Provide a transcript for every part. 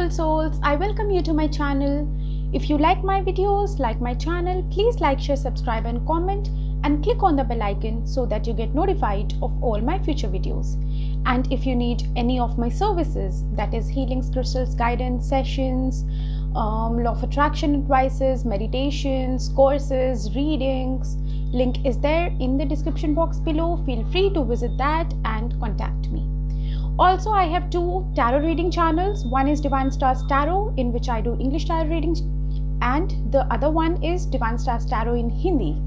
beautiful souls, I welcome you to my channel. If you like my videos, like my channel, please like, share, subscribe and comment and click on the bell icon so that you get notified of all my future videos. And if you need any of my services, that is healings, crystals, guidance, sessions, law of attraction advices, meditations, courses, readings, link is there in the description box below. Feel free to visit that and contact me. Also, I have two tarot reading channels. One is Divine Stars Tarot, in which I do English tarot readings, and the other one is Divine Stars Tarot in Hindi.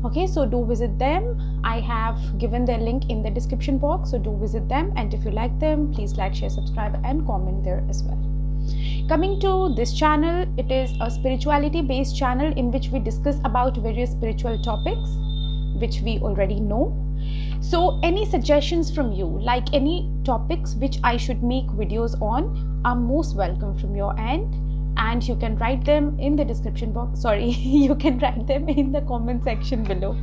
Okay, so do visit them. I have given their link in the description box, so do visit them, and if you like them, please like, share, subscribe and comment there as well. Coming to this channel, it is a spirituality based channel in which we discuss about various spiritual topics which we already know. So any suggestions from you, like any topics which I should make videos on, are most welcome from your end, and you can write them in the description box. You can write them in the comment section below.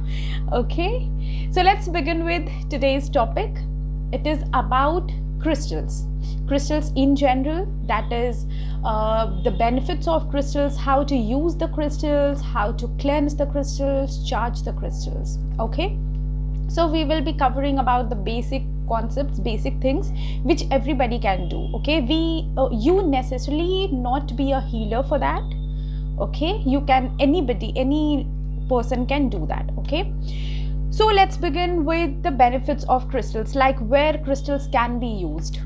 Okay, so let's begin with today's topic. It is about crystals in general, that is the benefits of crystals, how to use the crystals, how to cleanse the crystals, charge the crystals. Okay, so we will be covering about the basic concepts, basic things which everybody can do. Okay, you necessarily not be a healer for that. Okay, you can, any person can do that. Okay, so let's begin with the benefits of crystals, like where crystals can be used.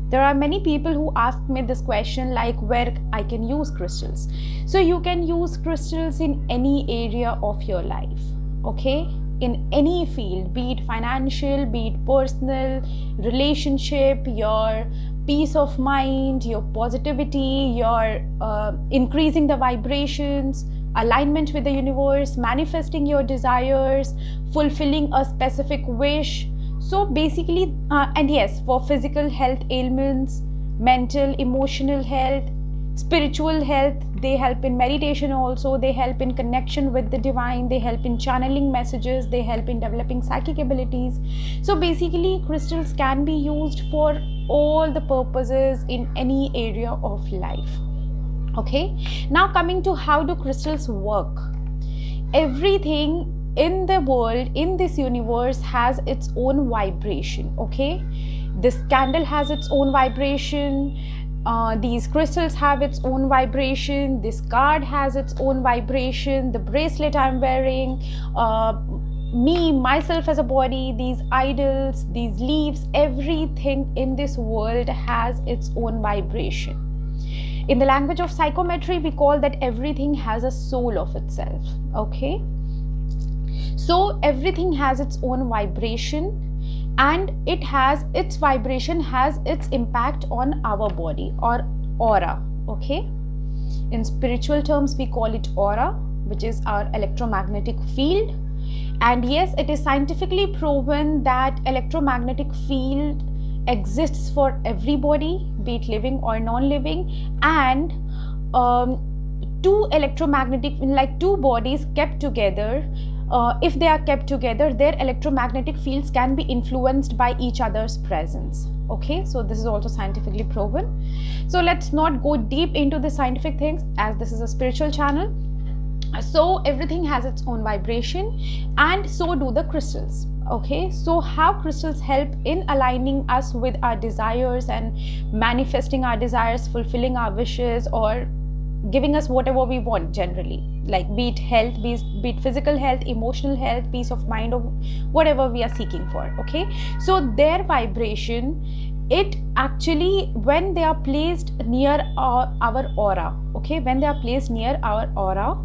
There are many people who ask me this question, like where I can use crystals. So you can use crystals in any area of your life. Okay, in any field, be it financial, be it personal, relationship, your peace of mind, your positivity, your increasing the vibrations, alignment with the universe, manifesting your desires, fulfilling a specific wish. So basically, and yes, for physical health ailments, mental, emotional health, spiritual health, they help in meditation also, they help in connection with the divine, they help in channeling messages, they help in developing psychic abilities. So basically, crystals can be used for all the purposes in any area of life. Okay, now coming to how do crystals work. Everything in the world, in this universe, has its own vibration. Okay, this candle has its own vibration, these crystals have its own vibration, this card has its own vibration, the bracelet I'm wearing, myself as a body, these idols, these leaves, everything in this world has its own vibration. In the language of psychometry, we call that everything has a soul of itself. Okay, so everything has its own vibration, and its vibration has its impact on our body or aura. Okay, in spiritual terms we call it aura, which is our electromagnetic field. And yes, it is scientifically proven that electromagnetic field exists for everybody, be it living or non-living, and two bodies kept together, if they are kept together, their electromagnetic fields can be influenced by each other's presence. Okay, so this is also scientifically proven. So let's not go deep into the scientific things, as this is a spiritual channel. So everything has its own vibration, and so do the crystals. Okay, so how crystals help in aligning us with our desires and manifesting our desires, fulfilling our wishes, or giving us whatever we want generally, like be it health, be it physical health, emotional health, peace of mind, or whatever we are seeking for. Okay, so their vibration, it actually, when they are placed near our aura, okay, when they are placed near our aura,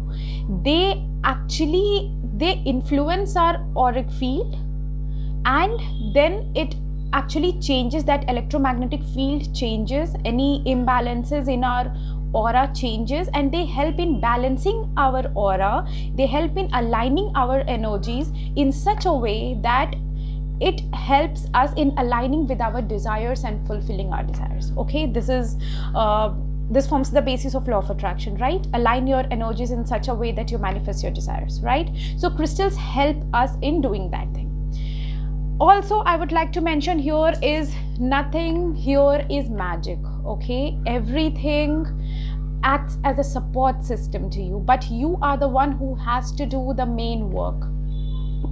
they influence our auric field, and then it actually changes, that electromagnetic field changes, any imbalances in our aura changes, and they help in balancing our aura, they help in aligning our energies in such a way that it helps us in aligning with our desires and fulfilling our desires. Okay, this forms the basis of law of attraction, right? Align your energies in such a way that you manifest your desires, right? So crystals help us in doing that thing. Also, I would like to mention here is nothing here is magic. Okay, everything acts as a support system to you, but you are the one who has to do the main work.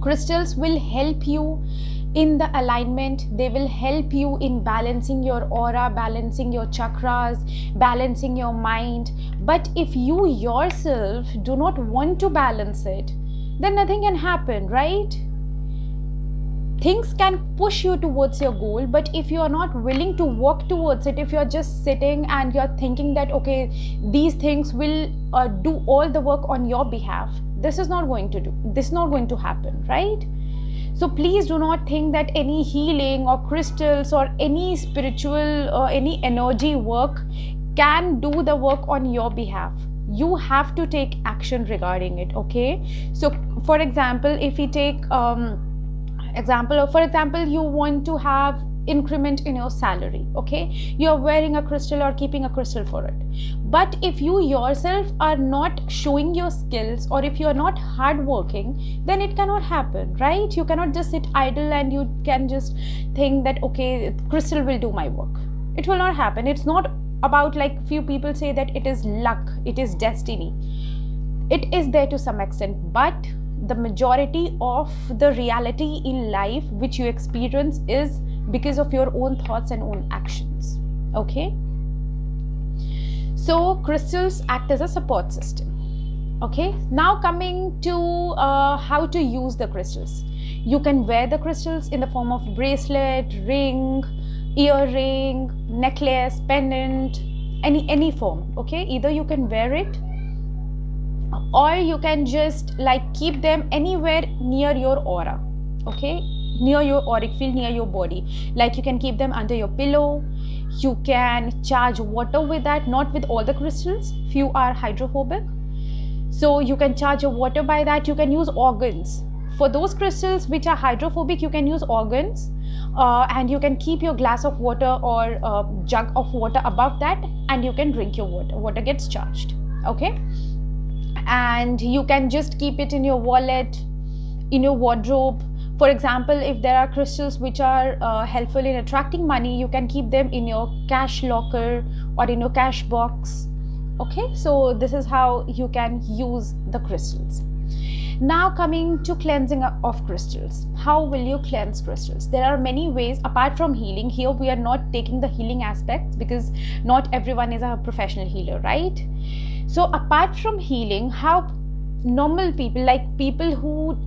Crystals will help you in the alignment. They will help you in balancing your aura, balancing your chakras, balancing your mind. But if you yourself do not want to balance it, then nothing can happen, right? Things can push you towards your goal, but if you are not willing to work towards it, if you're just sitting and you're thinking that okay, these things will do all the work on your behalf, this is not going to happen, right? So please do not think that any healing or crystals or any spiritual or any energy work can do the work on your behalf. You have to take action regarding it. Okay, so for example, if we take for example, you want to have increment in your salary. Okay, you're wearing a crystal or keeping a crystal for it, but if you yourself are not showing your skills, or if you are not hardworking, then it cannot happen, right? You cannot just sit idle and you can just think that okay, crystal will do my work. It will not happen. It's not about, like few people say, that it is luck, it is destiny. It is there to some extent, but the majority of the reality in life which you experience is because of your own thoughts and own actions. Okay, so crystals act as a support system. Okay, now coming to how to use the crystals. You can wear the crystals in the form of bracelet, ring, earring, necklace, pendant, any form. Okay, either you can wear it, or you can just like keep them anywhere near your aura. Okay, near your auric field, near your body. Like you can keep them under your pillow. You can charge water with that, not with all the crystals. Few are hydrophobic, so you can charge your water by that. You can use organs. For those crystals which are hydrophobic, you can use organs, and you can keep your glass of water or jug of water above that, and you can drink your water. Water gets charged. Okay, and you can just keep it in your wallet, in your wardrobe. For example, if there are crystals which are helpful in attracting money, you can keep them in your cash locker or in your cash box. Okay, so this is how you can use the crystals. Now coming to cleansing of crystals. How will you cleanse crystals? There are many ways apart from healing. Here we are not taking the healing aspects because not everyone is a professional healer, right? So apart from healing, how normal people, like people who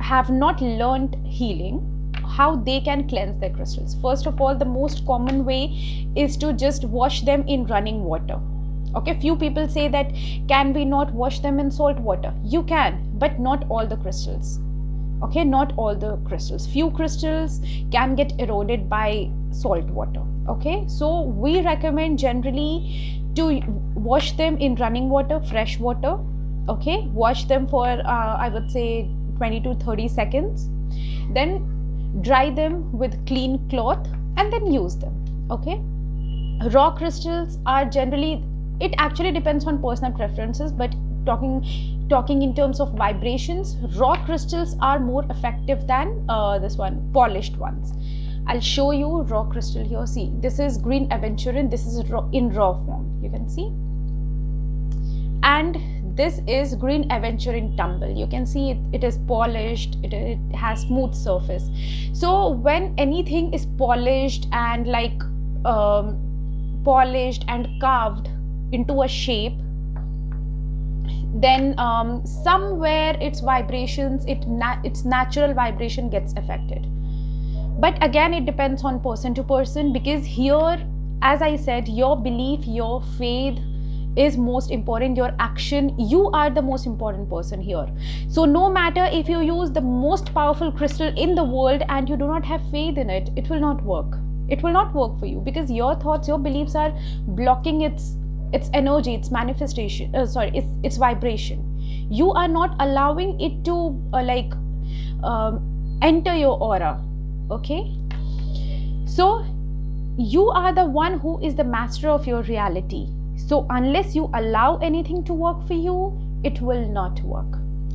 have not learned healing, how they can cleanse their crystals. First of all, the most common way is to just wash them in running water. Okay, few people say that can we not wash them in salt water? You can, but not all the crystals. Okay, not all the crystals. Few crystals can get eroded by salt water. Okay, so we recommend generally to wash them in running water, fresh water. Okay, wash them for I would say 20 to 30 seconds, then dry them with clean cloth and then use them. Okay, raw crystals are generally, it actually depends on personal preferences, but talking in terms of vibrations, raw crystals are more effective than this one, polished ones. I'll show you raw crystal here. See, this is green aventurine. This is in raw form, you can see, and this is green aventurine tumble. You can see it is polished, it has smooth surface. So when anything is polished and like polished and carved into a shape, then somewhere its vibrations, its natural vibration gets affected. But again, it depends on person to person, because here, as I said, your belief, your faith is most important. Your action, you are the most important person here. So no matter if you use the most powerful crystal in the world and you do not have faith in it, it will not work. It will not work for you, because your thoughts, your beliefs are blocking its energy, its manifestation, its vibration. You are not allowing it to enter your aura. Okay, so you are the one who is the master of your reality. So unless you allow anything to work for you, it will not work.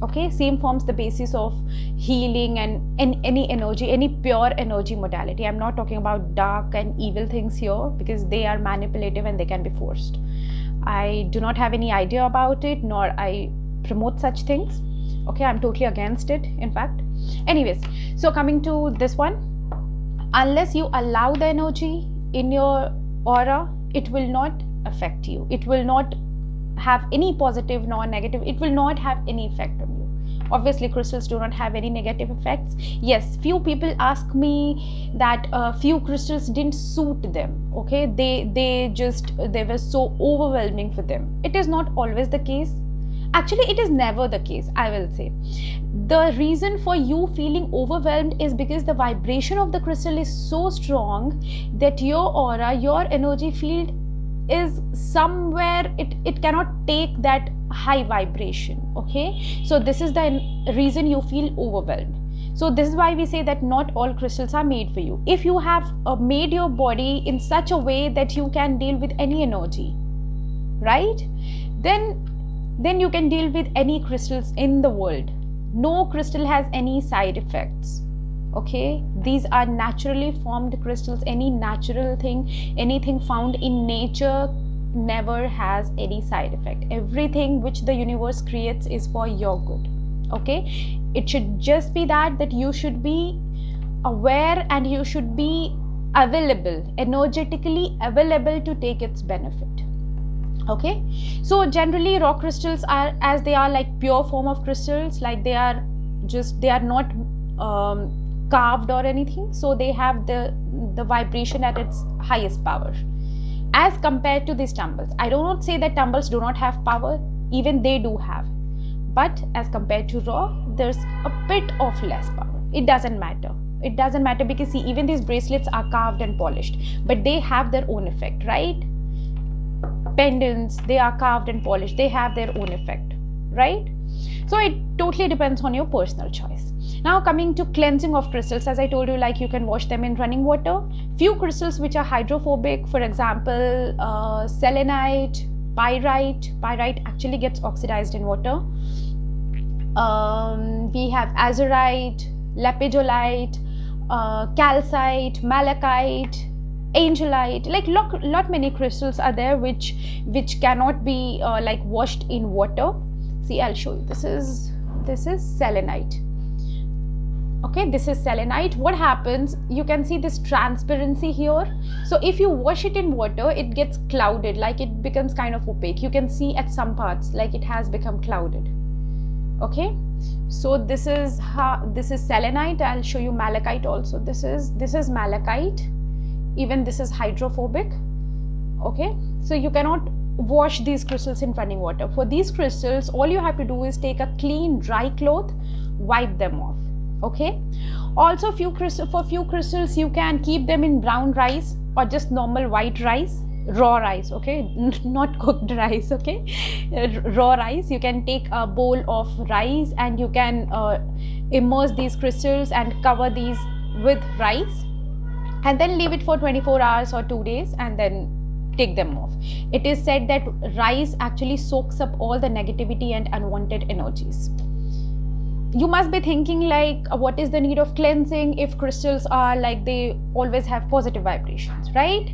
Okay, same forms the basis of healing and any energy, any pure energy modality. I'm not talking about dark and evil things here, because they are manipulative and they can be forced. I do not have any idea about it, nor I promote such things. Okay, I'm totally against it, in fact. Anyways, so coming to this one, unless you allow the energy in your aura, it will not affect you. It will not have any positive nor negative. It will not have any effect on you. Obviously, crystals do not have any negative effects. Yes, few people ask me that few crystals didn't suit them. Okay, they were so overwhelming for them. It is not always the case. Actually, it is never the case, I will say. The reason for you feeling overwhelmed is because the vibration of the crystal is so strong that your aura, your energy field is somewhere, it cannot take that high vibration. Okay, so this is the reason you feel overwhelmed. So this is why we say that not all crystals are made for you. If you have made your body in such a way that you can deal with any energy, right, then you can deal with any crystals in the world. No crystal has any side effects. Okay, these are naturally formed crystals. Any natural thing, anything found in nature never has any side effect. Everything which the universe creates is for your good. Okay, it should just be that you should be aware and you should be available, energetically available to take its benefit. Okay, so generally rock crystals are, as they are like pure form of crystals, like they are not carved or anything, so they have the vibration at its highest power as compared to these tumbles. I do not say that tumbles do not have power, even they do have, but as compared to raw, there's a bit of less power. It doesn't matter because see, even these bracelets are carved and polished, but they have their own effect, right? Pendants, they are carved and polished, they have their own effect, right? So it totally depends on your personal choice. Now coming to cleansing of crystals, as I told you, like you can wash them in running water. Few crystals which are hydrophobic, for example selenite, pyrite actually gets oxidized in water. We have azurite, lepidolite, calcite, malachite, angelite, like lot many crystals are there which cannot be like washed in water. See, I'll show you. This is selenite. Okay, this is selenite. What happens, you can see this transparency here. So if you wash it in water, it gets clouded, like it becomes kind of opaque. You can see at some parts like it has become clouded. Okay, so this is selenite. I'll show you malachite also. This is malachite. Even this is hydrophobic. Okay, so you cannot wash these crystals in running water. For these crystals, all you have to do is take a clean dry cloth, wipe them off. Okay, also for few crystals you can keep them in brown rice or just normal white rice, raw rice. Okay, not cooked rice. Okay, raw rice. You can take a bowl of rice and you can immerse these crystals and cover these with rice, and then leave it for 24 hours or 2 days and then take them off. It is said that rice actually soaks up all the negativity and unwanted energies. You must be thinking like, what is the need of cleansing if crystals are like they always have positive vibrations, right?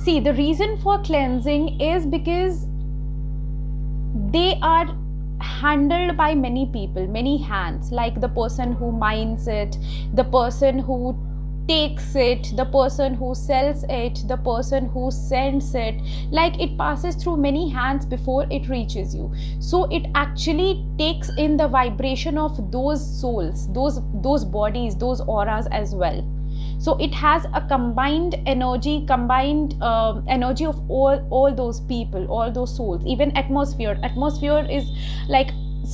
See, the reason for cleansing is because they are handled by many people, many hands, like the person who mines it, the person who takes it, the person who sells it, the person who sends it, like it passes through many hands before it reaches you. So it actually takes in the vibration of those souls, those bodies, those auras as well. So it has a combined energy of all those people, all those souls. Even atmosphere is like,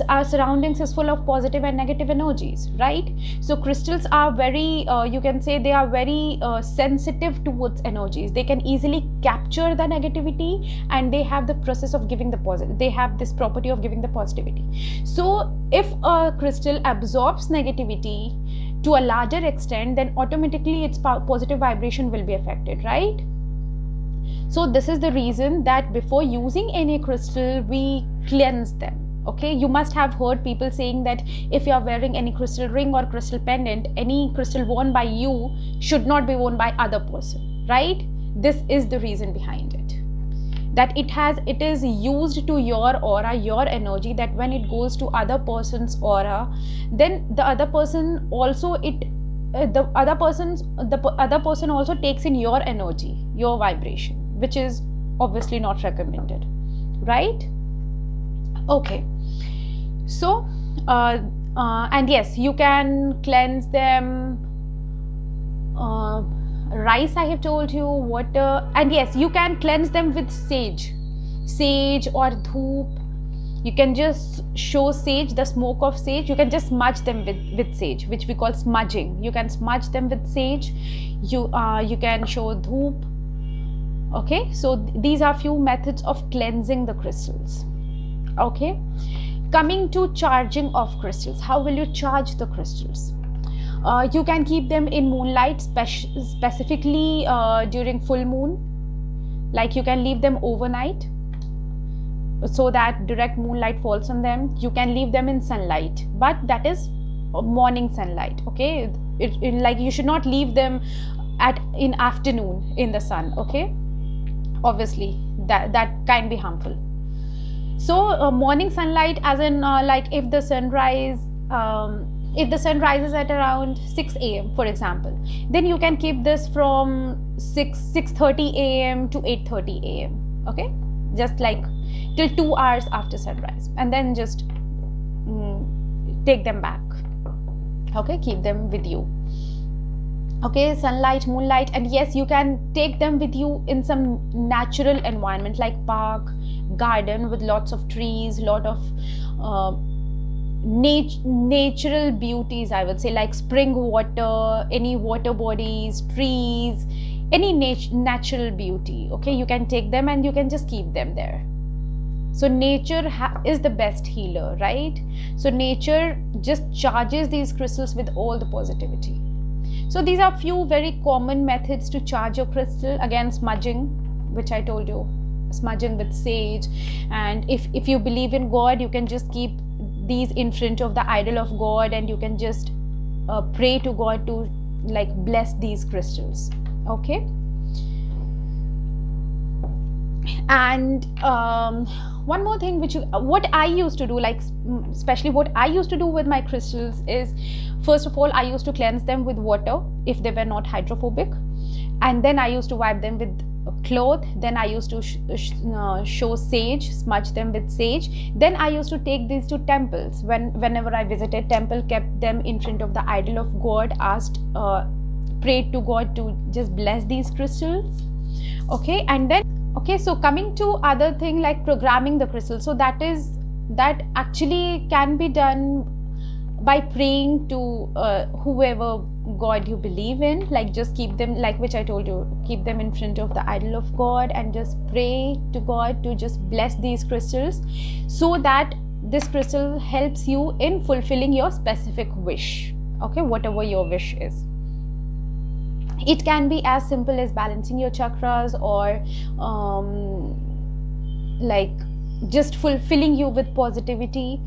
our surroundings is full of positive and negative energies, right? So crystals are very you can say they are very sensitive towards energies. They can easily capture the negativity, and they have the process of giving the positive. They have this property of giving the positivity. So if a crystal absorbs negativity to a larger extent, then automatically its positive vibration will be affected, right? So this is the reason that before using any crystal, we cleanse them. Okay, you must have heard people saying that if you are wearing any crystal ring or crystal pendant, any crystal worn by you should not be worn by other person, right? This is the reason behind it, that it is used to your aura, your energy, that when it goes to other person's aura, then the other person also the other person also takes in your energy, your vibration, which is obviously not recommended, right? Okay, so and yes, you can cleanse them. Rice, I have told you, water, and yes, you can cleanse them with sage or dhoop. You can just show sage, the smoke of sage. You can just smudge them with sage, which we call smudging. You can smudge them with sage. You can show dhoop. Okay, so these are few methods of cleansing the crystals. Okay, coming to charging of crystals, how will you charge the crystals? You can keep them in moonlight, specifically during full moon. Like you can leave them overnight so that direct moonlight falls on them. You can leave them in sunlight, but that is morning sunlight. Okay, like you should not leave them in afternoon in the sun. Okay, obviously that can be harmful. So morning sunlight, as in like if the sun rises at around 6 a.m. for example, then you can keep this from 6:30 a.m. to 8:30 a.m. okay, just like till 2 hours after sunrise, and then just take them back. Okay, keep them with you. Okay, sunlight, moonlight, and yes, you can take them with you in some natural environment like park, garden with lots of trees, lot of natural beauties, I would say, like spring water, any water bodies, trees, any natural beauty. Okay, you can take them and you can just keep them there. So nature is the best healer, right? So nature just charges these crystals with all the positivity. So these are few very common methods to charge your crystal. Again, smudging, which I told you, smudging with sage. And if you believe in God, you can just keep these in front of the idol of God, and you can just pray to God to like bless these crystals. Okay, and one more thing, what I used to do, like especially what I used to do with my crystals is, first of all, I used to cleanse them with water if they were not hydrophobic, and then I used to wipe them with cloth. Then I used to show sage, smudge them with sage. Then I used to take these to temples. Whenever I visited temple, kept them in front of the idol of God, asked, prayed to God to just bless these crystals. Okay, and then okay, so coming to other thing like programming the crystal. So that actually can be done by praying to whoever God you believe in. Like just keep them, like which I told you, keep them in front of the idol of God and just pray to God to just bless these crystals, so that this crystal helps you in fulfilling your specific wish. Okay, whatever your wish is. It can be as simple as balancing your chakras, or like just fulfilling you with positivity,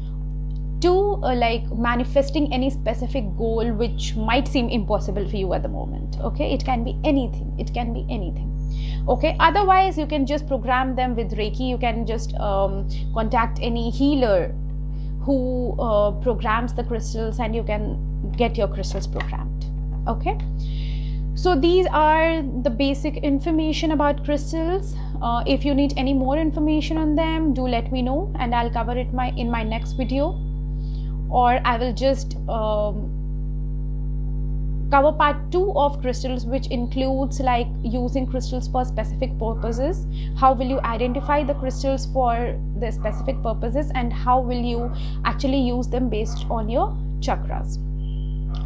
to like manifesting any specific goal which might seem impossible for you at the moment. Okay, it can be anything, okay. Otherwise, you can just program them with Reiki. You can just contact any healer who programs the crystals, and you can get your crystals programmed. Okay, so these are the basic information about crystals. If you need any more information on them, do let me know, and I'll cover it in my next video, or I will just cover part 2 of crystals, which includes like using crystals for specific purposes. How will you identify the crystals for the specific purposes, and how will you actually use them based on your chakras.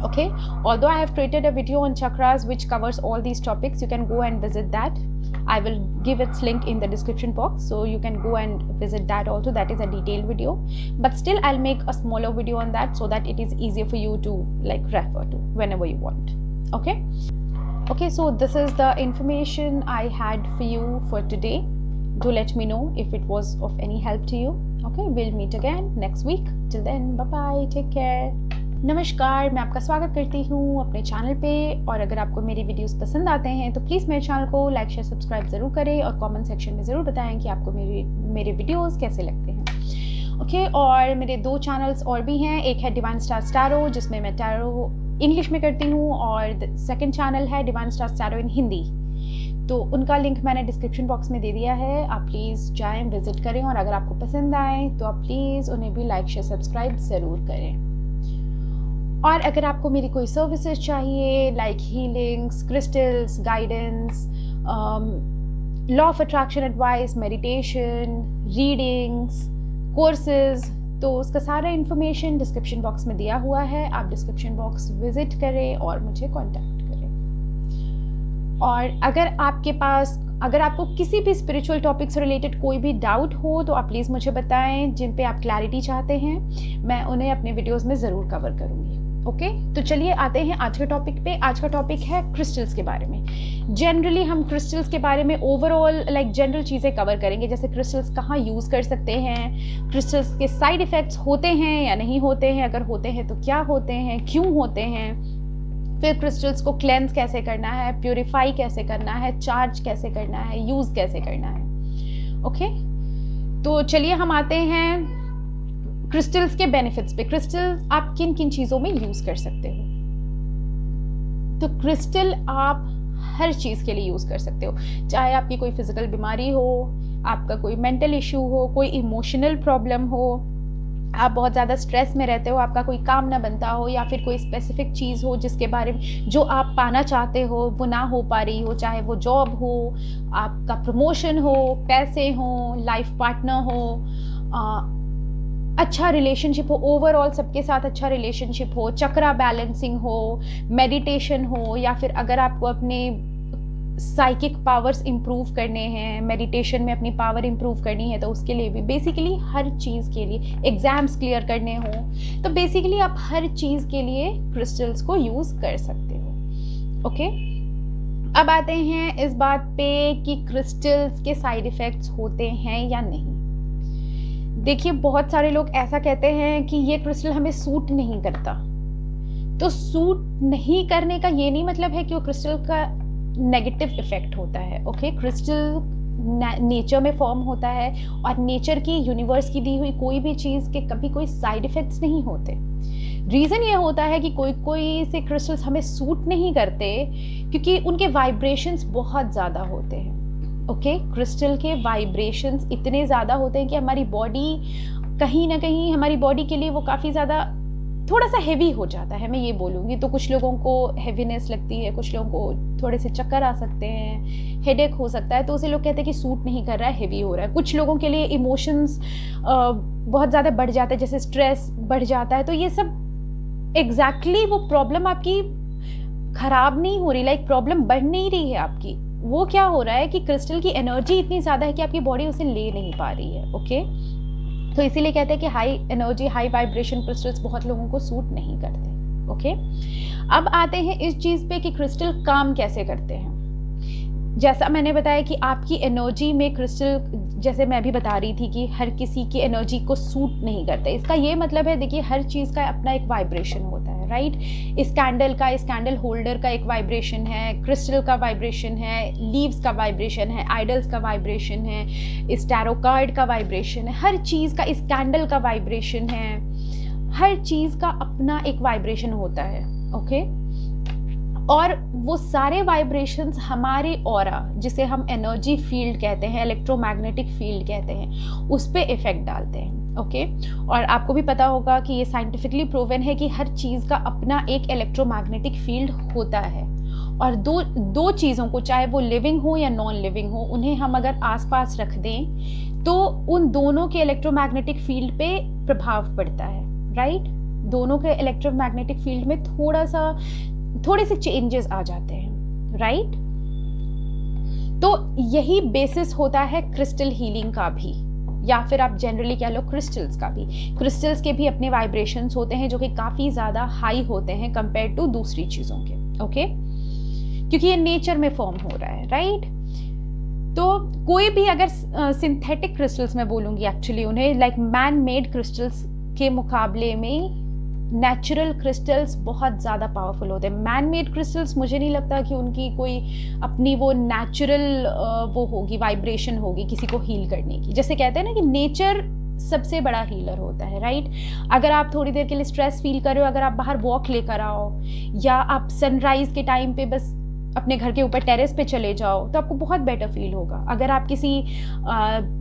Okay, although I have created a video on chakras which covers all these topics, you can go and visit that. I will give its link in the description box, so you can go and visit that also. That is a detailed video, but still I'll make a smaller video on that, so that it is easier for you to like refer to whenever you want. Okay, so this is the information I had for you for today. do let me know if it was of any help to you. Okay, we'll meet again next week. Till then, bye bye, take care. नमस्कार, मैं आपका स्वागत करती हूँ अपने channel पे। और अगर आपको मेरी वीडियोस पसंद आते हैं तो प्लीज़ मेरे चैनल को लाइक शेयर सब्सक्राइब ज़रूर करें और कमेंट सेक्शन में ज़रूर बताएं कि आपको मेरे वीडियोस कैसे लगते हैं। ओके, और मेरे 2 चैनल्स और भी हैं। एक है डिवाइन स्टार्स टैरो, जिसमें मैं टैरो इंग्लिश में करती हूँ, और सेकंड चैनल है डिवाइन स्टार्स टैरो इन हिंदी। तो उनका लिंक मैंने डिस्क्रिप्शन बॉक्स में दे दिया है, आप प्लीज़ जाएं, विज़िट करें, और अगर आपको पसंद आए तो आप प्लीज़ उन्हें भी लाइक शेयर सब्सक्राइब ज़रूर करें। और अगर आपको मेरी कोई सर्विसेज चाहिए like healings, crystals, guidance, law of attraction advice, meditation, readings, courses, तो उसका सारा इन्फॉर्मेशन डिस्क्रिप्शन बॉक्स में दिया हुआ है। आप डिस्क्रिप्शन बॉक्स विजिट करें और मुझे कांटेक्ट करें। और अगर आपको किसी भी स्पिरिचुअल टॉपिक से रिलेटेड कोई भी डाउट हो तो आप प्लीज़ मुझे बताएं, जिन पे आप क्लैरिटी चाहते हैं, मैं उन्हें अपने वीडियोस में ज़रूर कवर करूँगी। ओके, तो चलिए आते हैं आज के टॉपिक पे। आज का टॉपिक है क्रिस्टल्स के बारे में। जनरली हम क्रिस्टल्स के बारे में ओवरऑल जनरल चीज़ें कवर करेंगे, जैसे क्रिस्टल्स कहाँ यूज़ कर सकते हैं, क्रिस्टल्स के साइड इफ़ेक्ट्स होते हैं या नहीं होते हैं, अगर होते हैं तो क्या होते हैं, क्यों होते हैं, फिर क्रिस्टल्स को क्लेंस कैसे करना है, प्योरीफाई कैसे करना है, चार्ज कैसे करना है, यूज़ कैसे करना है। ओके, तो चलिए हम आते हैं क्रिस्टल्स के बेनिफिट्स पे। क्रिस्टल आप किन किन चीज़ों में यूज़ कर सकते हो। तो क्रिस्टल आप हर चीज़ के लिए यूज़ कर सकते हो, चाहे आपकी कोई फिजिकल बीमारी हो, आपका कोई मेंटल इशू हो, कोई इमोशनल प्रॉब्लम हो, आप बहुत ज़्यादा स्ट्रेस में रहते हो, आपका कोई काम ना बनता हो, या फिर कोई स्पेसिफिक चीज़ हो जिसके बारे में जो आप पाना चाहते हो वो ना हो पा रही हो, चाहे वो जॉब हो, आपका प्रमोशन हो, पैसे हो, लाइफ पार्टनर हो, अच्छा रिलेशनशिप हो, ओवरऑल सबके साथ अच्छा रिलेशनशिप हो, चक्रा बैलेंसिंग हो, मेडिटेशन हो, या फिर अगर आपको अपने साइकिक पावर्स इम्प्रूव करने हैं, मेडिटेशन में अपनी पावर इम्प्रूव करनी है, तो उसके लिए भी बेसिकली हर चीज़ के लिए, एग्ज़ाम्स क्लियर करने हो, तो बेसिकली आप हर चीज़ के लिए क्रिस्टल्स को यूज़ कर सकते हो। ओके, अब आते हैं इस बात पे कि क्रिस्टल्स के साइड इफ़ेक्ट्स होते हैं या नहीं। देखिए, बहुत सारे लोग ऐसा कहते हैं कि ये क्रिस्टल हमें सूट नहीं करता। तो सूट नहीं करने का ये नहीं मतलब है कि वो क्रिस्टल का नेगेटिव इफेक्ट होता है। ओके, क्रिस्टल नेचर में फॉर्म होता है, और नेचर की, यूनिवर्स की दी हुई कोई भी चीज़ के कभी कोई साइड इफेक्ट्स नहीं होते। रीज़न ये होता है कि कोई से क्रिस्टल्स हमें सूट नहीं करते क्योंकि उनके वाइब्रेशंस बहुत ज़्यादा होते हैं। ओके, क्रिस्टल के वाइब्रेशंस इतने ज़्यादा होते हैं कि हमारी बॉडी कहीं ना कहीं, हमारी बॉडी के लिए वो काफ़ी ज़्यादा थोड़ा सा हेवी हो जाता है, मैं ये बोलूँगी। तो कुछ लोगों को हेवीनेस लगती है, कुछ लोगों को थोड़े से चक्कर आ सकते हैं, हेडेक हो सकता है, तो उसे लोग कहते हैं कि सूट नहीं कर रहा है, हेवी हो रहा है। कुछ लोगों के लिए इमोशंस बहुत ज़्यादा बढ़ जाते हैं, जैसे स्ट्रेस बढ़ जाता है। तो ये सब एग्जैक्टली वो प्रॉब्लम आपकी ख़राब नहीं हो रही, प्रॉब्लम बढ़ नहीं रही है आपकी। वो क्या हो रहा है कि क्रिस्टल की एनर्जी इतनी ज़्यादा है कि आपकी बॉडी उसे ले नहीं पा रही है। ओके, तो इसीलिए कहते हैं कि high energy, high vibration crystals बहुत लोगों को सूट नहीं करते। ओके, अब आते हैं इस चीज़ पे कि क्रिस्टल काम कैसे करते हैं। जैसा मैंने बताया कि आपकी एनर्जी में क्रिस्टल, जैसे मैं भी बता रही थी कि हर किसी की एनर्जी को सूट नहीं करता। इसका ये मतलब है, देखिए, हर चीज़ का अपना एक वाइब्रेशन होता है, राइट। इस कैंडल होल्डर का एक वाइब्रेशन है, क्रिस्टल का वाइब्रेशन है, लीव्स का वाइब्रेशन है, आइडल्स का वाइब्रेशन है, इस टैरो कार्ड का वाइब्रेशन है, हर चीज़ का, इस कैंडल का वाइब्रेशन है, हर चीज़ का अपना एक वाइब्रेशन होता है। ओके, और वो सारे वाइब्रेशंस हमारे ऑरा, जिसे हम एनर्जी फील्ड कहते हैं, इलेक्ट्रोमैग्नेटिक फील्ड कहते हैं, उस पे इफेक्ट डालते हैं। ओके, और आपको भी पता होगा कि ये साइंटिफिकली प्रूवन है कि हर चीज़ का अपना एक इलेक्ट्रोमैग्नेटिक फील्ड होता है। और दो चीज़ों को, चाहे वो लिविंग हो या नॉन लिविंग हो, उन्हें हम अगर आसपास रख दें तो उन दोनों के इलेक्ट्रोमैग्नेटिक फील्ड पे प्रभाव पड़ता है, राइट। दोनों के इलेक्ट्रोमैग्नेटिक फील्ड में थोड़े से चेंजेस आ जाते हैं, राइट। तो यही बेसिस होता है क्रिस्टल हीलिंग का भी, या फिर आप जनरली कह लो क्रिस्टल्स का भी। क्रिस्टल्स के भी अपने वाइब्रेशंस होते हैं जो कि काफ़ी ज़्यादा हाई होते हैं कंपेयर टू दूसरी चीज़ों के। ओके, क्योंकि ये नेचर में फॉर्म हो रहा है, राइट। तो कोई भी अगर सिंथेटिक क्रिस्टल्स मैं बोलूँगी एक्चुअली उन्हें, लाइक मैन मेड क्रिस्टल्स के मुकाबले में नेचुरल क्रिस्टल्स बहुत ज़्यादा पावरफुल होते हैं। मैन मेड क्रिस्टल्स मुझे नहीं लगता कि उनकी कोई अपनी वो नेचुरल वो होगी, वाइब्रेशन होगी किसी को हील करने की। जैसे कहते हैं ना कि नेचर सबसे बड़ा हीलर होता है, राइट। अगर आप थोड़ी देर के लिए स्ट्रेस फील कर रहे हो, अगर आप बाहर वॉक लेकर आओ या आप सनराइज के टाइम पे बस अपने घर के ऊपर टेरेस पे चले जाओ तो आपको बहुत बेटर फील होगा। अगर आप किसी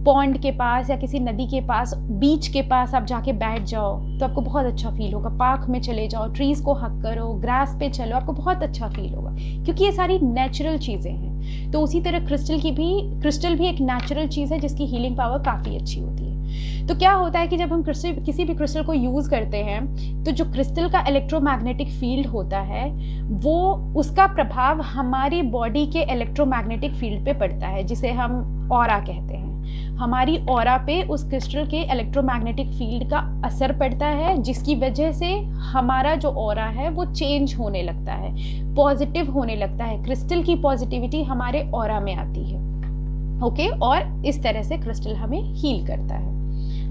पॉन्ड के पास या किसी नदी के पास, बीच के पास आप जाके बैठ जाओ तो आपको बहुत अच्छा फील होगा। पार्क में चले जाओ, ट्रीज़ को हक करो, ग्रास पे चलो, आपको बहुत अच्छा फील होगा, क्योंकि ये सारी नेचुरल चीज़ें हैं। तो उसी तरह क्रिस्टल भी एक नेचुरल चीज़ है जिसकी हीलिंग पावर काफ़ी अच्छी होती है। तो क्या होता है कि जब हम किसी भी क्रिस्टल को यूज़ करते हैं तो जो क्रिस्टल का इलेक्ट्रोमैग्नेटिक फील्ड होता है वो, उसका प्रभाव हमारी बॉडी के इलेक्ट्रोमैग्नेटिक फील्ड पे पड़ता है, जिसे हम ऑरा कहते हैं। हमारी ऑरा पे उस क्रिस्टल के इलेक्ट्रोमैग्नेटिक फील्ड का असर पड़ता है, जिसकी वजह से हमारा जो ऑरा है वो चेंज होने लगता है, पॉजिटिव होने लगता है। क्रिस्टल की पॉजिटिविटी हमारे ऑरा में आती है, ओके। और इस तरह से क्रिस्टल हमें हील करता है,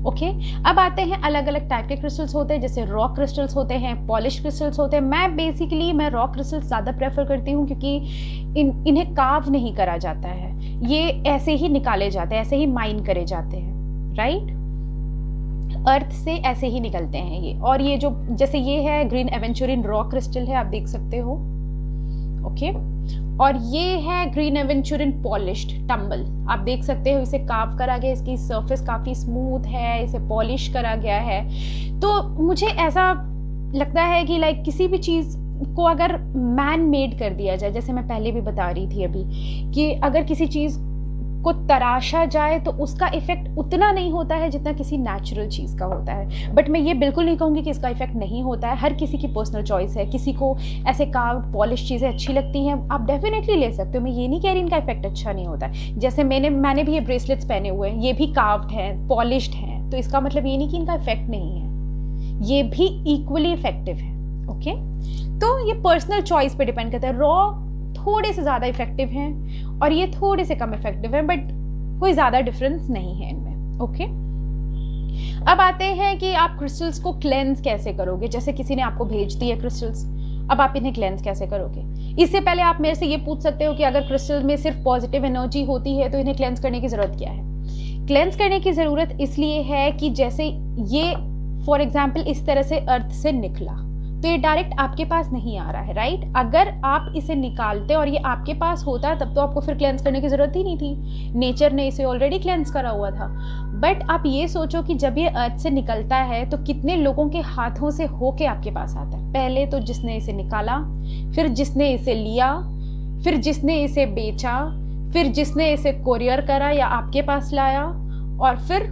ओके। अब आते हैं अलग अलग टाइप के क्रिस्टल्स होते हैं, जैसे रॉ क्रिस्टल्स होते हैं, पॉलिश क्रिस्टल्स होते हैं। मैं रॉ क्रिस्टल्स ज़्यादा प्रेफर करती हूँ, क्योंकि इन्हें कार्व नहीं करा जाता है, ये ऐसे ही निकाले जाते हैं, ऐसे ही माइन करे जाते हैं, राइट। अर्थ से ऐसे ही निकलते हैं ये। और ये जो, जैसे ये है ग्रीन एवेंचुरिन रॉ क्रिस्टल है, आप देख सकते हो, ओके। और ये है ग्रीन एवेंचुरिन पॉलिश्ड टम्बल, आप देख सकते हो, इसे कार्व करा गया, इसकी सरफेस काफ़ी स्मूथ है, इसे पॉलिश करा गया है। तो मुझे ऐसा लगता है कि लाइक किसी भी चीज़ को अगर मैन मेड कर दिया जाए, जैसे मैं पहले भी बता रही थी अभी, कि अगर किसी चीज़ को तराशा जाए तो उसका इफेक्ट उतना नहीं होता है जितना किसी नेचुरल चीज़ का होता है। बट मैं ये बिल्कुल नहीं कहूँगी कि इसका इफेक्ट नहीं होता है, हर किसी की पर्सनल चॉइस है। किसी को ऐसे कार्व पॉलिश चीज़ें अच्छी लगती हैं, आप डेफिनेटली ले सकते हो, मैं ये नहीं कह रही इनका इफेक्ट अच्छा नहीं होता है। जैसे मैंने भी ये ब्रेसलेट्स पहने हुए हैं, ये भी कार्व्ड हैं, पॉलिश्ड हैं, तो इसका मतलब ये नहीं कि इनका इफेक्ट नहीं है, ये भी इक्वली इफेक्टिव है, ओके। तो ये पर्सनल चॉइस पे डिपेंड करता है। रॉ थोड़े से ज़्यादा इफेक्टिव हैं और ये थोड़े से कम इफेक्टिव हैं, बट कोई ज़्यादा डिफरेंस नहीं है इनमें, ओके। अब आते हैं कि आप क्रिस्टल्स को क्लेंस कैसे करोगे। जैसे किसी ने आपको भेज दी है क्रिस्टल्स, अब आप इन्हें क्लेंस कैसे करोगे। इससे पहले आप मेरे से ये पूछ सकते हो कि अगर क्रिस्टल में सिर्फ पॉजिटिव एनर्जी होती है तो इन्हें क्लेंस करने की ज़रूरत क्या है। क्लेंस करने की ज़रूरत इसलिए है कि जैसे ये फॉर एग्जाम्पल इस तरह से अर्थ से निकला, तो ये डायरेक्ट आपके पास नहीं आ रहा है, राइट। अगर आप इसे निकालते और ये आपके पास होता तब तो आपको फिर क्लेंस करने की ज़रूरत ही नहीं थी, नेचर ने इसे ऑलरेडी क्लेंस करा हुआ था। बट आप ये सोचो कि जब ये अर्थ से निकलता है तो कितने लोगों के हाथों से होके आपके पास आता है। पहले तो जिसने इसे निकाला, फिर जिसने इसे लिया, फिर जिसने इसे बेचा, फिर जिसने इसे कोरियर करा या आपके पास लाया, और फिर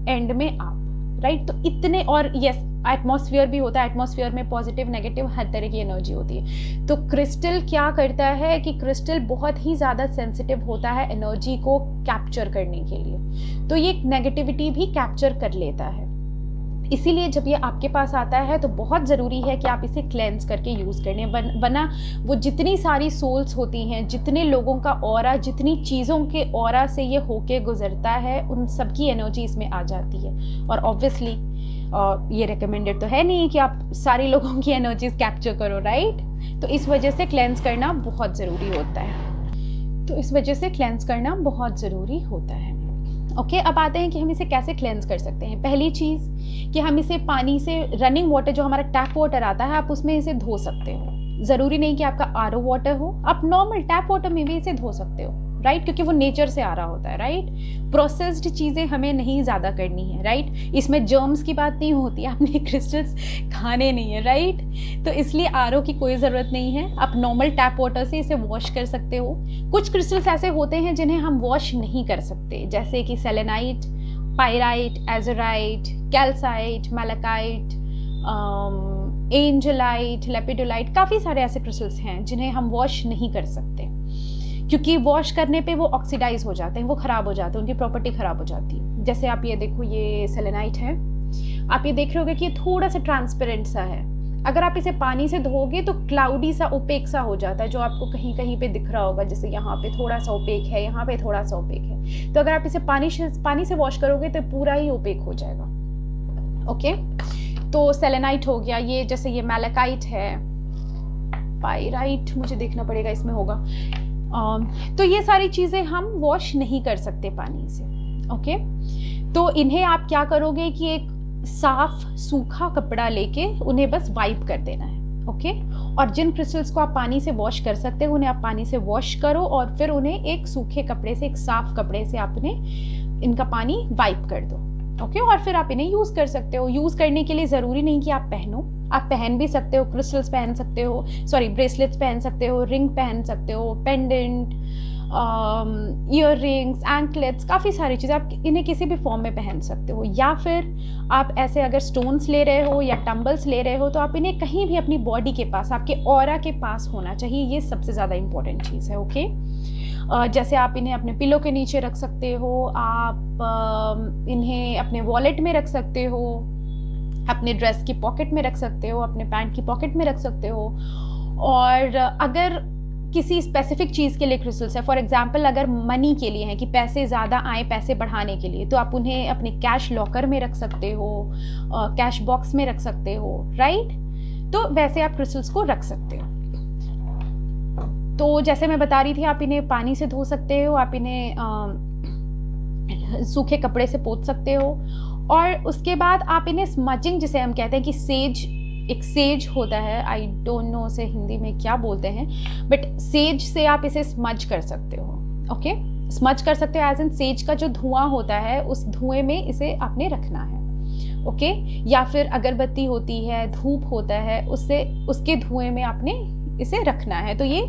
एंड में आप, राइट। तो इतने, और यस एटमॉस्फेयर भी होता है, एटमॉस्फेयर में पॉजिटिव नेगेटिव हर तरह की एनर्जी होती है। तो क्रिस्टल क्या करता है कि क्रिस्टल बहुत ही ज़्यादा सेंसिटिव होता है एनर्जी को कैप्चर करने के लिए, तो ये नेगेटिविटी भी कैप्चर कर लेता है। इसीलिए जब ये आपके पास आता है तो बहुत ज़रूरी है कि आप इसे क्लेंस करके यूज़ करने, वरना वो जितनी सारी सोल्स होती हैं, जितने लोगों का ऑरा, जितनी चीज़ों के ऑरा से ये होके गुजरता है, उन सबकी एनर्जी इसमें आ जाती है। और ऑब्वियसली ये रिकमेंडेड तो है नहीं कि आप सारे लोगों की एनर्जीज कैप्चर करो, राइट। तो इस वजह से क्लेंस करना बहुत ज़रूरी होता है। ओके, अब आते हैं कि हम इसे कैसे क्लेंस कर सकते हैं। पहली चीज़ कि हम इसे पानी से, रनिंग वाटर जो हमारा टैप वाटर आता है, आप उसमें इसे धो सकते हो। ज़रूरी नहीं कि आपका आरओ वाटर हो, आप नॉर्मल टैप वाटर में भी इसे धो सकते हो, राइट, क्योंकि वो नेचर से आ रहा होता है, राइट। प्रोसेस्ड चीज़ें हमें नहीं ज़्यादा करनी है, राइट। इसमें जर्म्स की बात नहीं होती, आपने क्रिस्टल्स खाने नहीं है, राइट। तो इसलिए आरओ की कोई ज़रूरत नहीं है, आप नॉर्मल टैप वाटर से इसे वॉश कर सकते हो। कुछ क्रिस्टल्स ऐसे होते हैं जिन्हें हम वॉश नहीं कर सकते, जैसे कि selenite, pyrite, azurite, calcite, malachite, angelite, lepidolite, काफ़ी सारे ऐसे क्रिस्टल्स हैं जिन्हें हम वॉश नहीं कर सकते, क्योंकि वॉश करने पे वो ऑक्सीडाइज हो जाते हैं, वो ख़राब हो जाते हैं, उनकी प्रॉपर्टी ख़राब हो जाती है। जैसे आप ये देखो, ये सेलेनाइट है, आप ये देख रहे होगे कि ये थोड़ा सा ट्रांसपेरेंट सा है। अगर आप इसे पानी से धोगे तो क्लाउडी सा, ओपेक सा हो जाता है, जो आपको कहीं कहीं पे दिख रहा होगा, जैसे यहाँ पे थोड़ा सा ओपेक है, यहाँ पे थोड़ा सा ओपेक है। तो अगर आप इसे पानी से वॉश करोगे तो पूरा ही ओपेक हो जाएगा। ओके, तो सेलेनाइट हो गया, ये जैसे ये मैलेकाइट है, पाइराइट मुझे देखना पड़ेगा इसमें होगा। तो ये सारी चीज़ें हम वॉश नहीं कर सकते पानी से। ओके, तो इन्हें आप क्या करोगे कि एक साफ सूखा कपड़ा लेके उन्हें बस वाइप कर देना है। ओके, और जिन क्रिस्टल्स को आप पानी से वॉश कर सकते हो उन्हें आप पानी से वॉश करो और फिर उन्हें एक सूखे कपड़े से, एक साफ कपड़े से आपने इनका पानी वाइप कर दो। ओके, और फिर आप इन्हें यूज़ कर सकते हो। यूज़ करने के लिए ज़रूरी नहीं कि आप पहनो, आप पहन भी सकते हो, क्रिस्टल्स पहन सकते हो, सॉरी ब्रेसलेट्स पहन सकते हो, रिंग पहन सकते हो, पेंडेंट, ईयर रिंग्स, एंकलेट्स, काफ़ी सारी चीज़ें आप इन्हें किसी भी फॉर्म में पहन सकते हो। या फिर आप ऐसे अगर स्टोन्स ले रहे हो या टम्बल्स ले रहे हो तो आप इन्हें कहीं भी अपनी बॉडी के पास, आपके ऑरा के पास होना चाहिए, ये सबसे ज़्यादा इंपॉर्टेंट चीज़ है। ओके, जैसे आप इन्हें अपने पिलो के नीचे रख सकते हो, आप इन्हें अपने वॉलेट में रख सकते हो, अपने ड्रेस की पॉकेट में रख सकते हो, अपने पैंट की पॉकेट में रख सकते हो। और अगर किसी स्पेसिफिक चीज़ के लिए क्रिस्टल्स है, फॉर एग्जांपल अगर मनी के लिए है कि पैसे ज़्यादा आए, पैसे बढ़ाने के लिए, तो आप उन्हें अपने कैश लॉकर में रख सकते हो, कैश बॉक्स में रख सकते हो, राइट। तो वैसे आप क्रिस्टल्स को रख सकते हो। तो जैसे मैं बता रही थी, आप इन्हें पानी से धो सकते हो, आप इन्हें सूखे कपड़े से पोंछ सकते हो, और उसके बाद आप इन्हें स्मजिंग, जिसे हम कहते हैं कि सेज, एक सेज होता है, आई डोंट नो उसे हिंदी में क्या बोलते हैं, बट सेज से आप इसे स्मज कर सकते हो। ओके, स्मज कर सकते हो एज इन सेज का जो धुआं होता है उस धुएं में इसे आपने रखना है। ओके, या फिर अगरबत्ती होती है, धूप होता है, उससे, उसके धुएं में आपने इसे रखना है, तो ये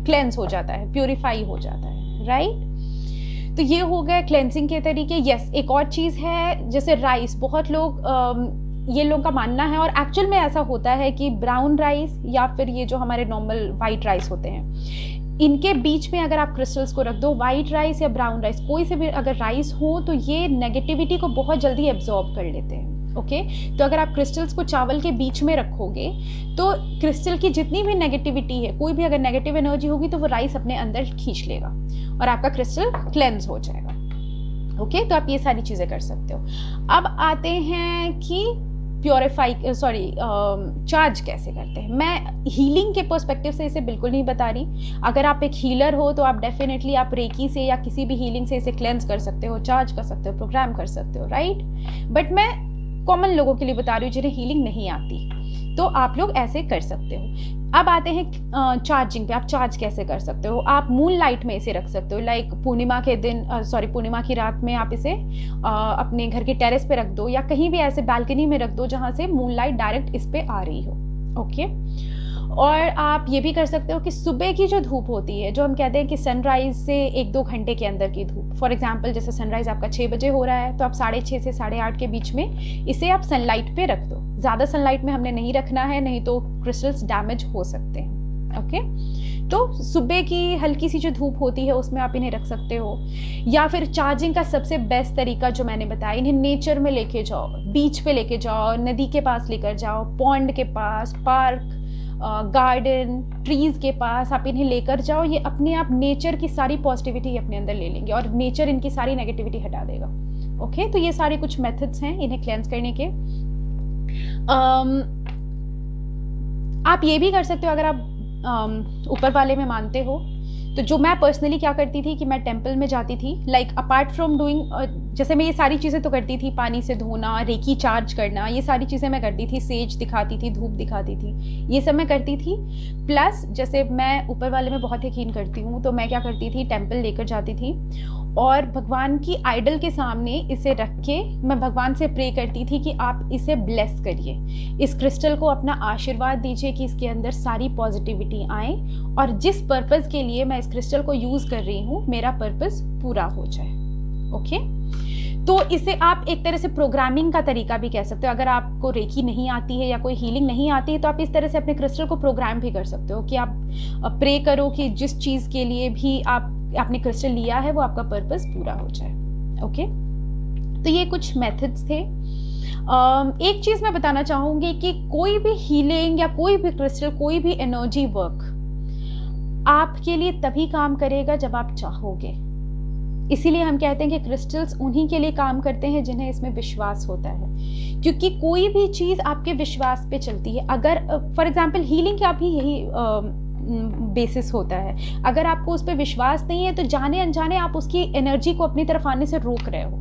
क्लेंस हो जाता है, प्योरीफाई हो जाता है, राइट। तो ये हो गए क्लेंसिंग के तरीके। यस, एक और चीज़ है जैसे राइस, बहुत लोग ये लोगों का मानना है, और एक्चुअल में ऐसा होता है कि ब्राउन राइस या फिर ये जो हमारे नॉर्मल वाइट राइस होते हैं, इनके बीच में अगर आप क्रिस्टल्स को रख दो, वाइट राइस या ब्राउन राइस, कोई से भी अगर राइस हो, तो ये नेगेटिविटी को बहुत जल्दी एब्जॉर्ब कर लेते हैं। ओके, तो अगर आप क्रिस्टल्स को चावल के बीच में रखोगे तो क्रिस्टल की जितनी भी नेगेटिविटी है, कोई भी अगर नेगेटिव एनर्जी होगी तो वो राइस अपने अंदर खींच लेगा और आपका क्रिस्टल क्लेंस हो जाएगा। ओके, तो आप ये सारी चीज़ें कर सकते हो। अब आते हैं कि प्योरीफाई, चार्ज कैसे करते हैं। मैं हीलिंग के पर्सपेक्टिव से इसे बिल्कुल नहीं बता रही। अगर आप एक हीलर हो तो आप डेफिनेटली आप रेकी से या किसी भी हीलिंग से इसे क्लेंस कर सकते हो, चार्ज कर सकते हो, प्रोग्राम कर सकते हो, राइट। बट मैं कॉमन लोगों के लिए बता रही हूँ जिन्हें हीलिंग नहीं आती, तो आप लोग ऐसे कर सकते हो। अब आते हैं चार्जिंग पे। आप चार्ज कैसे कर सकते हो। आप मून लाइट में इसे रख सकते हो, लाइक पूर्णिमा के दिन, पूर्णिमा की रात में आप इसे अपने घर के टेरेस पे रख दो, या कहीं भी ऐसे बालकनी में रख दो जहाँ से मून लाइट डायरेक्ट इस पे आ रही हो। ओके, और आप ये भी कर सकते हो कि सुबह की जो धूप होती है, जो हम कहते हैं कि सनराइज से 1-2 घंटे के अंदर की धूप, फॉर एग्जांपल जैसे सनराइज आपका 6 बजे हो रहा है, तो आप 6:30 से 8:30 के बीच में इसे आप सनलाइट पे रख दो। ज़्यादा सनलाइट में हमने नहीं रखना है, नहीं तो क्रिस्टल्स डैमेज हो सकते हैं। ओके, तो सुबह की हल्की सी जो धूप होती है उसमें आप इन्हें रख सकते हो। या फिर चार्जिंग का सबसे बेस्ट तरीका जो मैंने बताया, इन्हें नेचर में लेके जाओ, बीच पे लेके जाओ, नदी के पास लेकर जाओ, पॉन्ड के पास, पार्क, गार्डन, ट्रीज के पास आप इन्हें लेकर जाओ। ये अपने आप नेचर की सारी पॉजिटिविटी अपने अंदर ले लेंगे और नेचर इनकी सारी नेगेटिविटी हटा देगा। ओके, तो ये सारे कुछ मेथड्स हैं इन्हें क्लेंस करने के। आप ये भी कर सकते हो, अगर आप ऊपर वाले में मानते हो, तो जो मैं पर्सनली क्या करती थी कि मैं टेंपल में जाती थी, लाइक अपार्ट फ्रॉम डूइंग, जैसे मैं ये सारी चीज़ें तो करती थी, पानी से धोना, रेकी चार्ज करना, ये सारी चीज़ें मैं करती थी, सेज दिखाती थी, धूप दिखाती थी, ये सब मैं करती थी। प्लस जैसे मैं ऊपर वाले में बहुत यकीन करती हूँ, तो मैं क्या करती थी, टेंपल लेकर जाती थी और भगवान की आइडल के सामने इसे रख के मैं भगवान से प्रे करती थी कि आप इसे ब्लेस करिए, इस क्रिस्टल को अपना आशीर्वाद दीजिए कि इसके अंदर सारी पॉजिटिविटी आए और जिस पर्पस के लिए मैं इस क्रिस्टल को यूज़ कर रही हूँ मेरा पर्पस पूरा हो जाए। ओके, तो इसे आप एक तरह से प्रोग्रामिंग का तरीका भी कह सकते हो। अगर आपको रेकी नहीं आती है या कोई हीलिंग नहीं आती है तो आप इस तरह से अपने क्रिस्टल को प्रोग्राम भी कर सकते हो कि आप प्रे करो कि जिस चीज़ के लिए भी आपने क्रिस्टल लिया है वो आपका पर्पस पूरा हो जाए। ओके, तो ये कुछ मेथड्स थे। एक चीज़ मैं बताना चाहूँगी कि कोई भी हीलिंग या कोई भी क्रिस्टल, कोई भी एनर्जी वर्क आपके लिए तभी काम करेगा जब आप चाहोगे। इसीलिए हम कहते हैं कि क्रिस्टल्स उन्हीं के लिए काम करते हैं जिन्हें इसमें विश्वास होता है, क्योंकि कोई भी चीज़ आपके विश्वास पे चलती है। अगर फॉर एग्जांपल हीलिंग का भी यही बेसिस होता है। अगर आपको उस पर विश्वास नहीं है तो जाने अनजाने आप उसकी एनर्जी को अपनी तरफ आने से रोक रहे हो,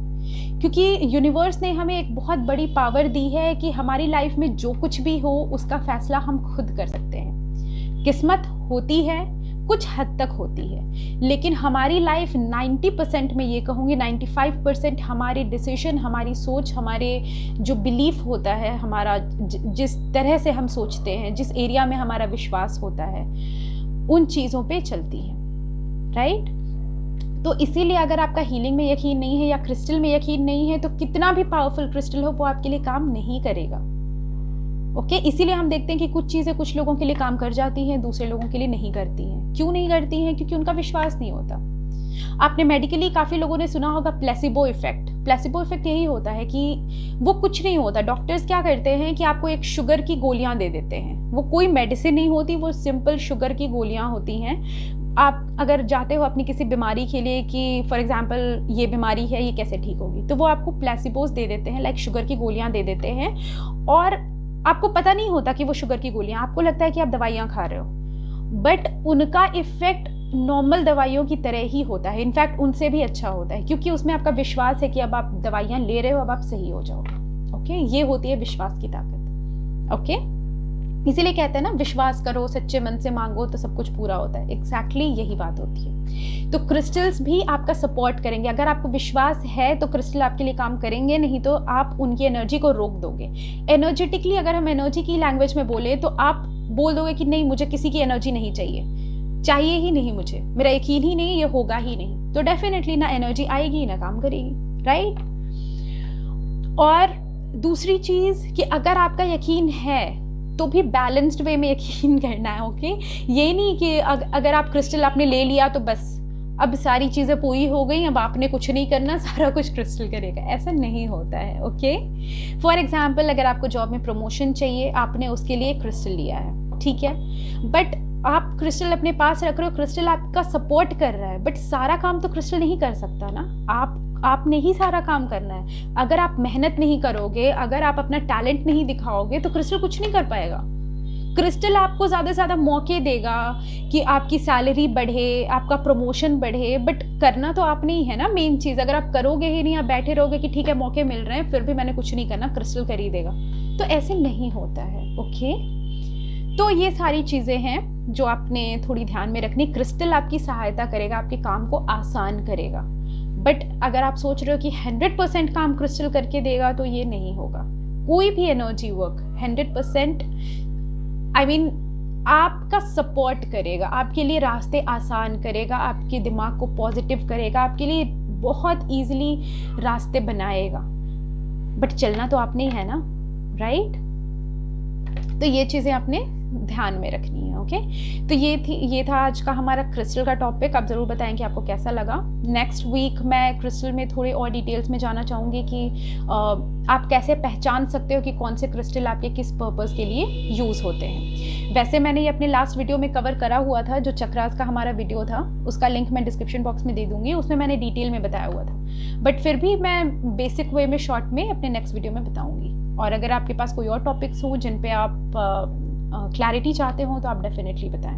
क्योंकि यूनिवर्स ने हमें एक बहुत बड़ी पावर दी है कि हमारी लाइफ में जो कुछ भी हो उसका फैसला हम खुद कर सकते हैं। किस्मत होती है, कुछ हद तक होती है, लेकिन हमारी लाइफ 90%, में ये कहूँगी 95% हमारे डिसीजन, हमारी सोच, हमारे जो बिलीफ होता है, हमारा जिस तरह से हम सोचते हैं, जिस एरिया में हमारा विश्वास होता है, उन चीज़ों पे चलती है, राइट। तो इसीलिए अगर आपका हीलिंग में यकीन नहीं है या क्रिस्टल में यकीन नहीं है तो कितना भी पावरफुल क्रिस्टल हो वो आपके लिए काम नहीं करेगा। ओके, इसीलिए हम देखते हैं कि कुछ चीज़ें कुछ लोगों के लिए काम कर जाती हैं, दूसरे लोगों के लिए नहीं करती हैं। क्यों नहीं करती हैं? क्योंकि उनका विश्वास नहीं होता। आपने मेडिकली काफ़ी लोगों ने सुना होगा प्लेसिबो इफेक्ट। प्लेसिबो इफेक्ट यही होता है कि वो कुछ नहीं होता। डॉक्टर्स क्या करते हैं कि आपको एक शुगर की गोलियां दे देते हैं। वो कोई मेडिसिन नहीं होती, वो सिंपल शुगर की गोलियां होती हैं। आप अगर जाते हो अपनी किसी बीमारी के लिए कि फॉर एग्जांपल ये बीमारी है, ये कैसे ठीक होगी, तो वो आपको प्लेसिबोस दे देते हैं, लाइक शुगर की गोलियां दे देते हैं, और आपको पता नहीं होता कि वो शुगर की गोलियां, आपको लगता है कि आप दवाइयां खा रहे हो, बट उनका इफेक्ट नॉर्मल दवाइयों की तरह ही होता है। इनफैक्ट उनसे भी अच्छा होता है, क्योंकि उसमें आपका विश्वास है कि अब आप दवाइयां ले रहे हो, अब आप सही हो जाओगे। ओके, ये होती है विश्वास की ताकत। ओके, इसीलिए कहते हैं ना, विश्वास करो, सच्चे मन से मांगो तो सब कुछ पूरा होता है। एग्जैक्टली यही बात होती है। तो क्रिस्टल्स भी आपका सपोर्ट करेंगे। अगर आपको विश्वास है तो क्रिस्टल आपके लिए काम करेंगे, नहीं तो आप उनकी एनर्जी को रोक दोगे। एनर्जेटिकली अगर हम एनर्जी की लैंग्वेज में बोले तो आप बोल दोगे कि नहीं, मुझे किसी की एनर्जी नहीं चाहिए ही नहीं, मुझे मेरा यकीन ही नहीं, ये होगा ही नहीं, तो डेफिनेटली ना एनर्जी आएगी ना काम करेगी, राइट। और दूसरी चीज कि अगर आपका यकीन है तो भी बैलेंस्ड वे में यकीन करना है। ओके, ये नहीं कि अगर आप क्रिस्टल आपने ले लिया तो बस अब सारी चीज़ें पूरी हो गई, अब आपने कुछ नहीं करना, सारा कुछ क्रिस्टल करेगा, ऐसा नहीं होता है। ओके, फॉर एग्जांपल अगर आपको जॉब में प्रमोशन चाहिए, आपने उसके लिए क्रिस्टल लिया है, ठीक है, बट आप क्रिस्टल अपने पास रख रहे हो, क्रिस्टल आपका सपोर्ट कर रहा है, बट सारा काम तो क्रिस्टल नहीं कर सकता ना। आपने ही सारा काम करना है। अगर आप मेहनत नहीं करोगे, अगर आप अपना टैलेंट नहीं दिखाओगे तो क्रिस्टल कुछ नहीं कर पाएगा। क्रिस्टल आपको ज़्यादा से ज़्यादा मौके देगा कि आपकी सैलरी बढ़े, आपका प्रमोशन बढ़े, बट करना तो आपने ही है ना मेन चीज़। अगर आप करोगे ही नहीं, आप बैठे रहोगे कि ठीक है मौके मिल रहे हैं फिर भी मैंने कुछ नहीं करना, क्रिस्टल कर ही देगा, तो ऐसे नहीं होता है। ओके, तो ये सारी चीज़ें हैं जो आपने थोड़ी ध्यान में रखनी। क्रिस्टल आपकी सहायता करेगा, आपके काम को आसान करेगा, बट अगर आप सोच रहे हो कि 100% काम क्रिस्टल करके देगा तो ये नहीं होगा। कोई भी एनर्जी वर्क 100% आपका सपोर्ट करेगा, आपके लिए रास्ते आसान करेगा, आपके दिमाग को पॉजिटिव करेगा, आपके लिए बहुत ईजिली रास्ते बनाएगा, बट चलना तो आपने ही है ना, राइट। तो ये चीज़ें आपने ध्यान में रखनी है। ओके, तो ये था आज का हमारा क्रिस्टल का टॉपिक। आप ज़रूर बताएं कि आपको कैसा लगा। नेक्स्ट वीक मैं क्रिस्टल में थोड़े और डिटेल्स में जाना चाहूँगी कि आप कैसे पहचान सकते हो कि कौन से क्रिस्टल आपके किस पर्पज़ के लिए यूज़ होते हैं। वैसे मैंने ये अपने लास्ट वीडियो में कवर करा हुआ था, जो चक्रास का हमारा वीडियो था, उसका लिंक मैं डिस्क्रिप्शन बॉक्स में दे दूँगी, उसमें मैंने डिटेल में बताया हुआ था, बट फिर भी मैं बेसिक वे में शॉर्ट में अपने नेक्स्ट वीडियो में बताऊँगी। और अगर आपके पास कोई और टॉपिक्स हो जिन पे आप क्लैरिटी चाहते हो तो आप डेफिनेटली बताएं।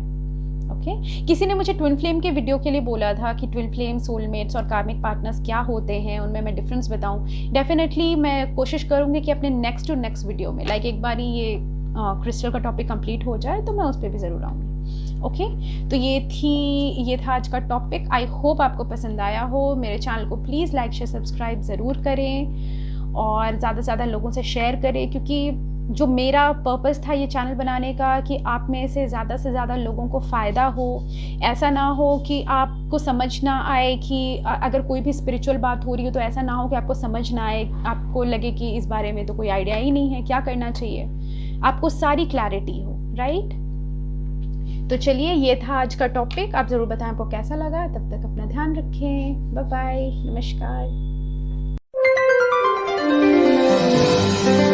ओके, किसी ने मुझे ट्विन फ्लेम के वीडियो के लिए बोला था कि ट्विन फ्लेम, सोलमेट्स और कार्मिक पार्टनर्स क्या होते हैं, उनमें मैं डिफरेंस बताऊं। डेफिनेटली मैं कोशिश करूंगी कि अपने नेक्स्ट टू नेक्स्ट वीडियो में, लाइक एक बार ये क्रिस्टल का टॉपिक कंप्लीट हो जाए तो मैं उस पर भी ज़रूर आऊँगी। ओके, तो ये था आज का टॉपिक। आई होप आपको पसंद आया हो। मेरे चैनल को प्लीज़ लाइक शेयर सब्सक्राइब ज़रूर करें और ज़्यादा से ज़्यादा लोगों से शेयर करें, क्योंकि जो मेरा पर्पस था ये चैनल बनाने का कि आप में से ज़्यादा लोगों को फ़ायदा हो। ऐसा ना हो कि आपको समझ ना आए कि अगर कोई भी स्पिरिचुअल बात हो रही हो तो ऐसा ना हो कि आपको समझ ना आए, आपको लगे कि इस बारे में तो कोई आइडिया ही नहीं है, क्या करना चाहिए, आपको सारी क्लैरिटी हो, राइट। तो चलिए, ये था आज का टॉपिक। आप ज़रूर बताएं आपको कैसा लगा। तब तक अपना ध्यान रखें। बाय बाय, नमस्कार। you.